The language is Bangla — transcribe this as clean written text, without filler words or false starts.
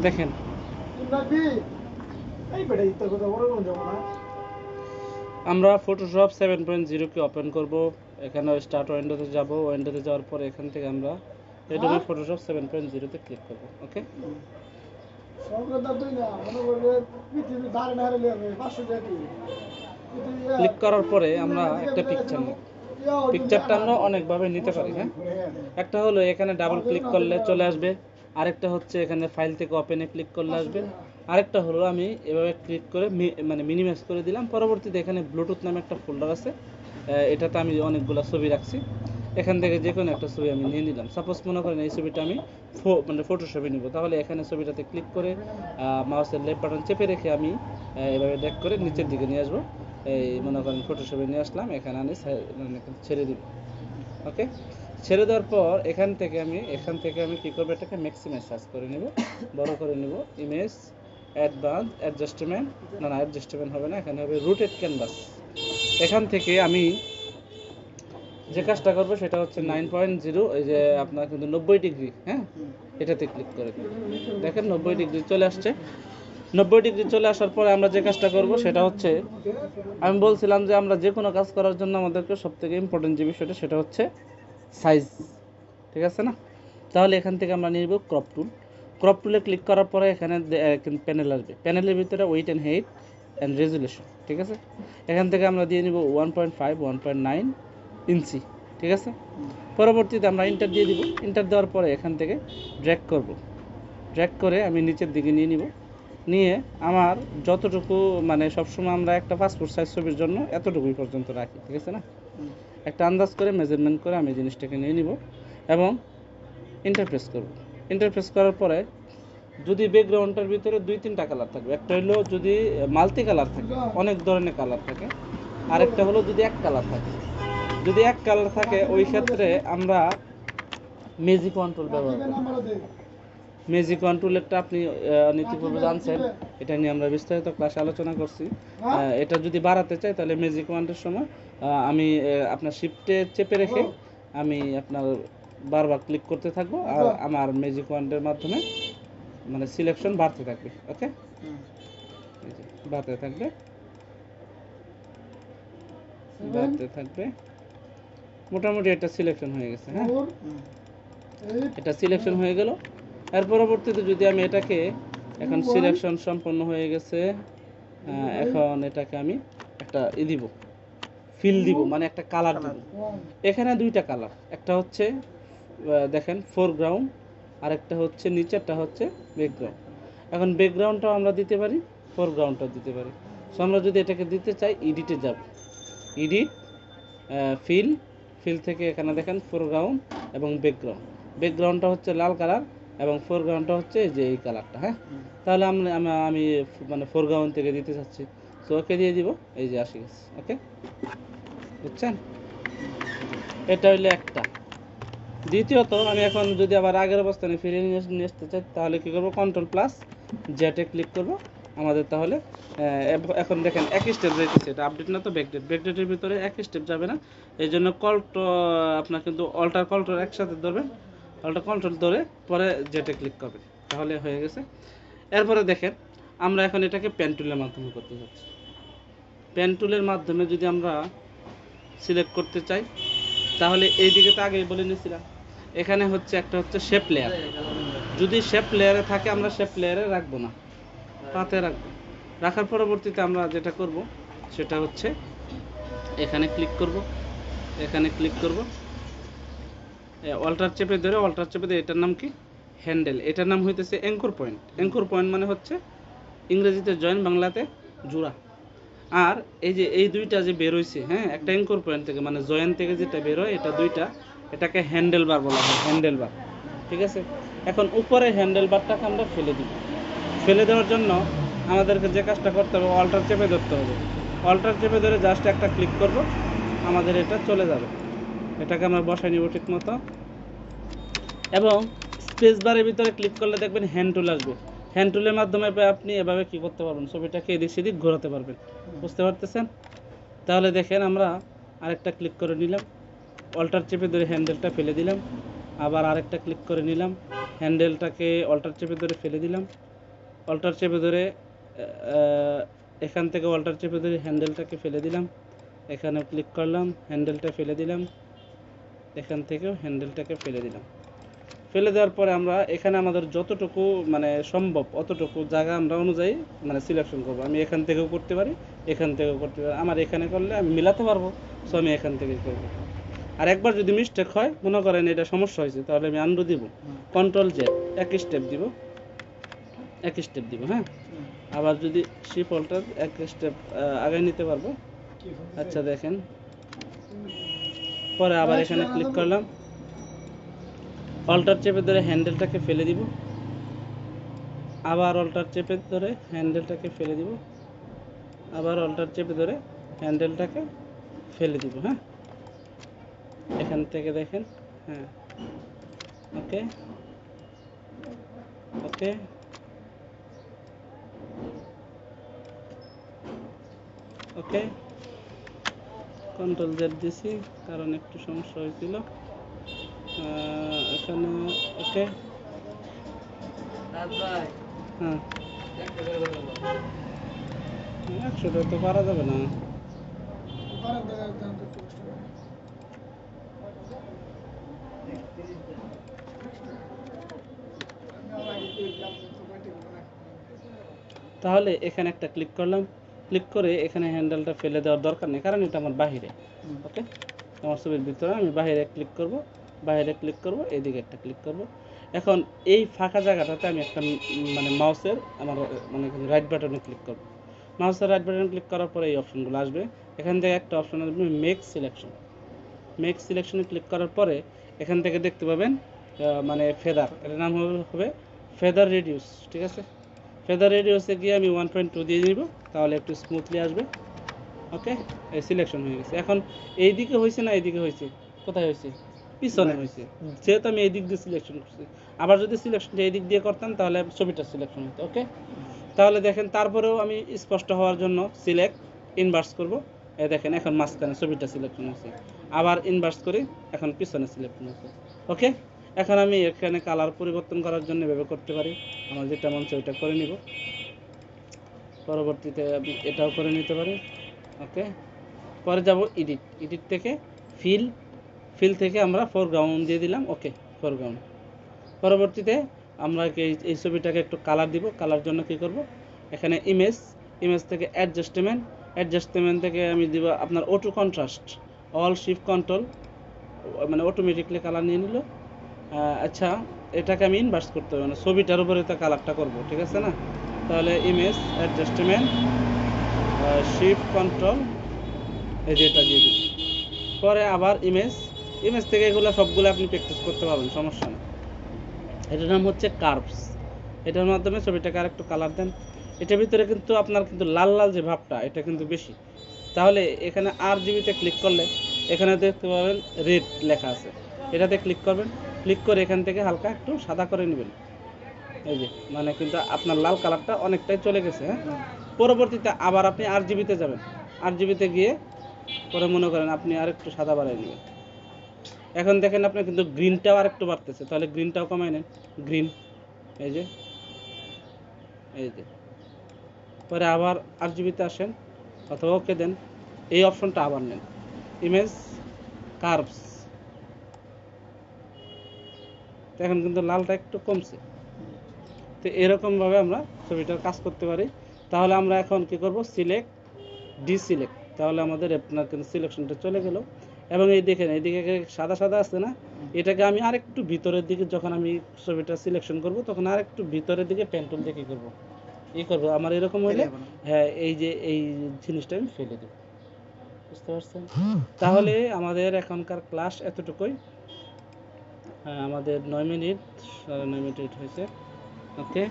দেখেন আমরা ফটোশপ 7.0 কে ওপেন করব। এখানে স্টার্ট উইন্ডোতে যাব। উইন্ডোতে যাওয়ার পরে এখান থেকে আমরা Adobe Photoshop 7.0 তে ক্লিক করব। ওকে, ক্লিক করার পরে আমরা একটা পিকচার নিই। পিকচারটা আমরা অনেকভাবে নিতে পারি। হ্যাঁ, একটা হলো এখানে ডাবল ক্লিক করলে চলে আসবে, আরেকটা হচ্ছে এখানে ফাইল থেকে ওপেনে ক্লিক করলে আসবে, আরেকটা হলো আমি এভাবে ক্লিক করে মানে মিনিমাইজ করে দিলাম। পরবর্তীতে এখানে ব্লুটুথ নামে একটা ফোল্ডার আছে, এটাতে আমি অনেকগুলো ছবি রাখছি। এখান থেকে যে কোনো একটা ছবি আমি নিয়ে নিলাম। সাপোজ মনে করেন এই ছবিটা আমি মানে ফটোশপে নিব, তাহলে এখানে ছবিটাতে ক্লিক করে মাউসের লেফট বাটন চেপে রেখে আমি এভাবে ড্র্যাগ করে নিচের দিকে নিয়ে আসবো। এই মনে করেন ফটোশপে নিয়ে আসলাম, এখানে আমি ছেড়ে দিব। ওকে, ছেড়ে দেওয়ার পর এখান থেকে আমি কী করবো, এটাকে ম্যাক্সিমাইজ সার্চ করে নেব, বড় করে নেব। ইমেজ অ্যাডভান্স অ্যাডজাস্টমেন্ট, না অ্যাডজাস্টমেন্ট হবে না, এখানে হবে রুটেড ক্যানভাস। এখান থেকে আমি যে কাজটা করবো সেটা হচ্ছে 9.0, এই যে আপনার কিন্তু 90 ডিগ্রি, হ্যাঁ, এটাতে ক্লিক করে দেখেন 90 ডিগ্রি চলে আসছে। 90 ডিগ্রি চলে আসার পরে আমরা যে কাজটা করব সেটা হচ্ছে, আমি বলছিলাম যে আমরা যে কোনো কাজ করার জন্য আমাদেরকে সবথেকে ইম্পর্টেন্ট যে বিষয়টা সেটা হচ্ছে সাইজ, ঠিক আছে না? তাহলে এখান থেকে আমরা নিয়ে নেব ক্রপ টুল। ক্রপ টুলে ক্লিক করার পরে এখানে প্যানেল আসবে, প্যানেলের ভিতরে weight and height and resolution, ঠিক আছে? এখান থেকে আমরা দিয়ে নিব 1.5 1.9 ইঞ্চি, ঠিক আছে? পরবর্তীতে আমরা ইন্টার দিয়ে দিব। ইন্টার দেওয়ার পরে এখান থেকে ড্র্যাগ করব, ড্র্যাগ করে আমি নিচের দিকে নিয়ে নিব। নিয়ে আমার যতটুকু মানে সবসময় আমরা একটা পাসপোর্ট সাইজ ছবির জন্য এতটুকুই পর্যন্ত রাখি, ঠিক আছে না? একটা আন্দাজ করে মেজারমেন্ট করে আমি জিনিসটাকে নিয়ে নিব এবং ইন্টারপ্রেস করব। ইন্টারপ্রেস করার পরে যদি ব্যাকগ্রাউন্ডটার ভিতরে 2-3টা কালার থাকবে, একটা হলো যদি মাল্টি কালার থাকে, অনেক ধরনের কালার থাকে, আরেকটা হলো যদি এক কালার থাকে। যদি এক কালার থাকে ওই ক্ষেত্রে আমরা ম্যাজিক কন্ট্রোল ব্যবহার করি। ম্যাজিক কন্ট্রোলেরটা আপনি নীতিপূর্বে জানছেন, এটা নিয়ে আমরা বিস্তারিত ক্লাসে আলোচনা করছি। এটা যদি বাড়াতে চাই তাহলে ম্যাজিক কমান্ডের সময় আমি আপনার শিফটে চেপে রেখে আমি আপনার বারবার ক্লিক করতে থাকবো, আর আমার ম্যাজিক কমান্ডের মাধ্যমে মানে সিলেকশন বাড়তে থাকবে। ওকে, বাড়তে থাকবে, বাড়তে থাকবে। মোটামুটি এটা সিলেকশন হয়ে গেছে। হ্যাঁ, এটা সিলেকশন হয়ে গেল। এর পরবর্তীতে যদি আমি এটাকে এখন সিলেকশন সম্পন্ন হয়ে গেছে, এখন এটাকে আমি একটা দিব, ফিল দিব, মানে একটা কালার দিব। এখানে 2টা কালার, একটা হচ্ছে দেখেন ফোরগ্রাউন্ড, আর একটা হচ্ছে নিচেরটা হচ্ছে ব্যাকগ্রাউন্ড। এখন ব্যাকগ্রাউন্ডটাও আমরা দিতে পারি, ফোরগ্রাউন্ডটাও দিতে পারি। সো আমরা যদি এটাকে দিতে চাই এডিটে যাব, এডিট, ফিল থেকে এখানে দেখেন ফোরগ্রাউন্ড এবং ব্যাকগ্রাউন্ড। ব্যাকগ্রাউন্ডটা হচ্ছে লাল কালার এবং ফোরগ্রাউন্ডটা হচ্ছে যে এই কালারটা। হ্যাঁ, তাহলে আমি মানে ফোরগ্রাউন্ড থেকে দিতে চাচ্ছি, সো ওকে দিয়ে দিব, এই যে আসে গেছে। ওকে, বুঝছেন? এটা হইলে একটা। দ্বিতীয়ত আমি এখন যদি আবার আগের অবস্থানে ফিরিয়ে নিয়ে আসতে চাই তাহলে কী করবো, Ctrl+Z ক্লিক করব। আমাদের তাহলে এখন দেখেন একই স্টেপ যাইতেছে, এটা আপডেট না তো ব্যাকডেট, ব্যাকডেটের ভিতরে একই স্টেপ যাবে না, এই জন্য আপনার কিন্তু অল্টার কন্ট্রোল একসাথে ধরবেন, অল্টার কন্ট্রোল ধরে পরে জেটে ক্লিক করবেন, তাহলে হয়ে গেছে। এরপরে দেখেন আমরা এখন এটাকে পেন টুলের মাধ্যমে করতে যাচ্ছি। পেন টুলের মাধ্যমে যদি আমরা সিলেক্ট করতে চাই তাহলে এই দিকে তো আগেই বলে নিয়েছিলাম, এখানে হচ্ছে একটা হচ্ছে শেপ লেয়ার। যদি শেপ লেয়ারে থাকে আমরা শেপ লেয়ারে রাখবো না, পাতে রাখবো। রাখার পরবর্তীতে আমরা যেটা করব সেটা হচ্ছে এখানে ক্লিক করব, এখানে ক্লিক করব, অল্টার চেপে ধরে এটার নাম কি, হ্যান্ডেল। এটার নাম হইতেছে অ্যাঙ্কর পয়েন্ট। অ্যাঙ্কর পয়েন্ট মানে হচ্ছে ইংরেজিতে জয়েন, বাংলাতে জোড়া। আর এই যে এই দুইটা যে বের হইছে, হ্যাঁ, একটা অ্যাঙ্কর পয়েন্ট থেকে মানে জয়েন থেকে যেটা বের হয় এটা দুইটা, এটাকে হ্যান্ডেল বার বলা হয়, হ্যান্ডেল বার, ঠিক আছে? এখন উপরে হ্যান্ডেল বারটাকে আমরা ফেলে দিব। ফেলে দেওয়ার জন্য আমাদেরকে যে কাজটা করতে হবে, অল্টার চেপে ধরতে হবে। অল্টার চেপে ধরে জাস্ট একটা ক্লিক করব, আমাদের এটা চলে যাবে। এটাকে আমরা বসাই নিব ঠিক মতো, এবং স্পেস বারের ভিতরে ক্লিক করলে দেখবেন হ্যান্ড টুল আসবে। হ্যান্ড টুলের মাধ্যমে আপনি এভাবে কি করতে পারবেন, ছবিটাকে এদিক সেদিক ঘোরাতে পারবেন। বুঝতে পারতেছেন? তাহলে দেখেন আমরা আরেকটা ক্লিক করে নিলাম, অল্টার চেপে ধরে হ্যান্ডেলটা ফেলে দিলাম, আবার আরেকটা ক্লিক করে নিলাম, হ্যান্ডেলটাকে অল্টার চেপে ধরে ফেলে দিলাম, অল্টার চেপে ধরে এখান থেকে অল্টার চেপে ধরে হ্যান্ডেলটাকে ফেলে দিলাম, এখানে ক্লিক করলাম, হ্যান্ডেলটা ফেলে দিলাম, এখান থেকেও হ্যান্ডেলটাকে ফেলে দিলাম। ফেলে দেওয়ার পরে আমরা এখানে আমাদের যতটুকু মানে সম্ভব অতটুকু জায়গা আমরা অনুযায়ী মানে সিলেকশন করব। আমি এখান থেকেও করতে পারি, এখান থেকেও করতে পারি, আমার এখানে করলে আমি মিলাতে পারবো, সো আমি এখান থেকেই করবো। আর একবার যদি মিস্টেক হয়, মনে করেন এটা সমস্যা হয়েছে, তাহলে আমি আন্ডু দিব, কন্ট্রোল জেড, একই স্টেপ দিব, একই স্টেপ দিব। হ্যাঁ, আবার যদি শিপ অল্টার এক স্টেপ আগে নিতে পারবো। আচ্ছা দেখেন, পরে আবার এখানে ক্লিক করলাম, অল্টার চেপে ধরে হ্যান্ডেলটাকে ফেলে দিব, আবার অল্টার চেপে ধরে হ্যান্ডেলটাকে ফেলে দিব, আবার অল্টার চেপে ধরে হ্যান্ডেলটাকে ফেলে দিব। হ্যাঁ, এখান থেকে দেখেন। হ্যাঁ, ওকে ওকে ওকে, কন্ট্রোল জেড দিছি কারণ একটু সমস্যা হয়েছিল এখানে। ওকে, হ্যাঁ, 100টা তো পারা যাবে না। তাহলে এখানে একটা ক্লিক করলাম, ক্লিক করে এখানে হ্যান্ডেলটা ফেলে দেওয়ার দরকার নেই, কারণ এটা আমার বাহিরে। ওকে, আমার ছবির ভিতরে আমি বাইরে ক্লিক করব, বাইরে ক্লিক করব, এইদিকে একটা ক্লিক করব। এখন এই ফাঁকা জায়গাটাতে আমি একটা মানে মাউসের আমার মানে রাইট বাটনে ক্লিক করব। মাউসের রাইট বাটনে ক্লিক করার পরে এই অপশনগুলো আসবে। এখান থেকে একটা অপশন আসবে মেক সিলেকশন। মেক সিলেকশনে ক্লিক করার পরে এখান থেকে দেখতে পাবেন মানে ফেদার, এটার নাম হবে ফেদার রেডিউস। ঠিক আছে, ফেদার রেডিউসে গিয়ে আমি 1.2 দিয়ে নিব, তাহলে একটু স্মুথলি আসবে। ওকে, এই সিলেকশন হয়ে গেছে। এখন এই দিকে হয়েছে না এইদিকে হয়েছে? কোথায় হয়েছে? পিছনে হয়েছে, যেহেতু আমি এই দিক দিয়ে সিলেকশন করছি। আবার যদি সিলেকশনটা এই দিক দিয়ে করতাম তাহলে ছবিটা সিলেকশন হতো। ওকে, তাহলে দেখেন, তারপরেও আমি স্পষ্ট হওয়ার জন্য সিলেক্ট ইনভার্স করব। এই দেখেন, এখন মাঝখানে ছবিটা সিলেকশন হয়েছে। আবার ইনভার্স করি, এখন পিছনে সিলেকশন হয়েছে। ওকে, এখন আমি এখানে কালার পরিবর্তন করার জন্য এভাবে করতে পারি, আমার যেটা মন চায় ওইটা করে নিব। পরবর্তীতে আমি এটাও করে নিতে পারি। ওকে, পরে যাব এডিট, এডিট থেকে ফিল, ফিল থেকে আমরা ফোরগ্রাউন্ড দিয়ে দিলাম। ওকে, ফোরগ্রাউন্ড। পরবর্তীতে আমরা এই ছবিটাকে একটু কালার দিব। কালার জন্য কি করব, এখানে ইমেজ, ইমেজ থেকে অ্যাডজাস্টমেন্ট, অ্যাডজাস্টমেন্ট থেকে আমি দিব আপনার auto contrast, all shift control, মানে অটোমেটিকলি কালার নিয়ে নিল। আচ্ছা, এটাকে আমি ইনভার্স করতে হবে, মানে ছবিটার উপরে তো কালারটা করব, ঠিক আছে না? তাহলে ইমেজ, অ্যাডজাস্টমেন্ট, শিফট কন্ট্রোল, এই যে এটা দিয়ে দিই। পরে আবার ইমেজ, ইমেজ থেকে এগুলো সবগুলো আপনি প্র্যাকটিস করতে পারবেন, সমস্যা নেই। এটার নাম হচ্ছে কার্ভস। এটার মাধ্যমে ছবিটাকে আরেকটু কালার দেন। এটার ভিতরে কিন্তু আপনার কিন্তু লাল লাল যে ভাবটা, এটা কিন্তু বেশি। তাহলে এখানে RGBতে ক্লিক করলে এখানে দেখতে পাবেন রেড লেখা আছে, এটাতে ক্লিক করবেন। ক্লিক করে এখান থেকে হালকা একটু সাদা করে নেবেন। এই যে মানে কিন্তু আপনার লাল কালারটা অনেকটাই চলে গেছে। হ্যাঁ, পরবর্তীতে আবার আপনি RGBতে যাবেন, RGBতে গিয়ে পরে মনে করেন আপনি আরেকটু সাদা বাড়াই নেবেন। এখন দেখেন আপনার কিন্তু গ্রিনটাও আরেকটু বাড়তেছে, তাহলে গ্রিনটাও কমাই নেন, গ্রিন, এই যে, এই যে। পরে আবার RGBতে আসেন অথবা ওকে দেন, এই অপশনটা আবার নেন, ইমেজ, কার্ভস। এখন কিন্তু লালটা একটু কমছে। তো এরকমভাবে আমরা ছবিটার কাজ করতে পারি। তাহলে আমরা এখন কি করব, সিলেক্ট, ডিসিলেক্ট, তাহলে আমাদের আপনার কিন্তু সিলেকশনটা চলে গেল। এবং এই দেখেন, এইদিকে সাদা সাদা আছে না, এটাকে আমি আরেকটু ভিতরের দিকে, যখন আমি ছবিটা সিলেকশন করব তখন আরেকটু ভিতরের দিকে পেন টুল দিয়ে কী করবো, করবো আমার এরকম হলে, হ্যাঁ, এই যে এই জিনিসটা আমি ফেলে দেব। বুঝতে পারছেন? তাহলে আমাদের এখনকার ক্লাস এতটুকুই। আমাদের 9 মিনিট, 9 মিনিট হয়েছে। ওকে,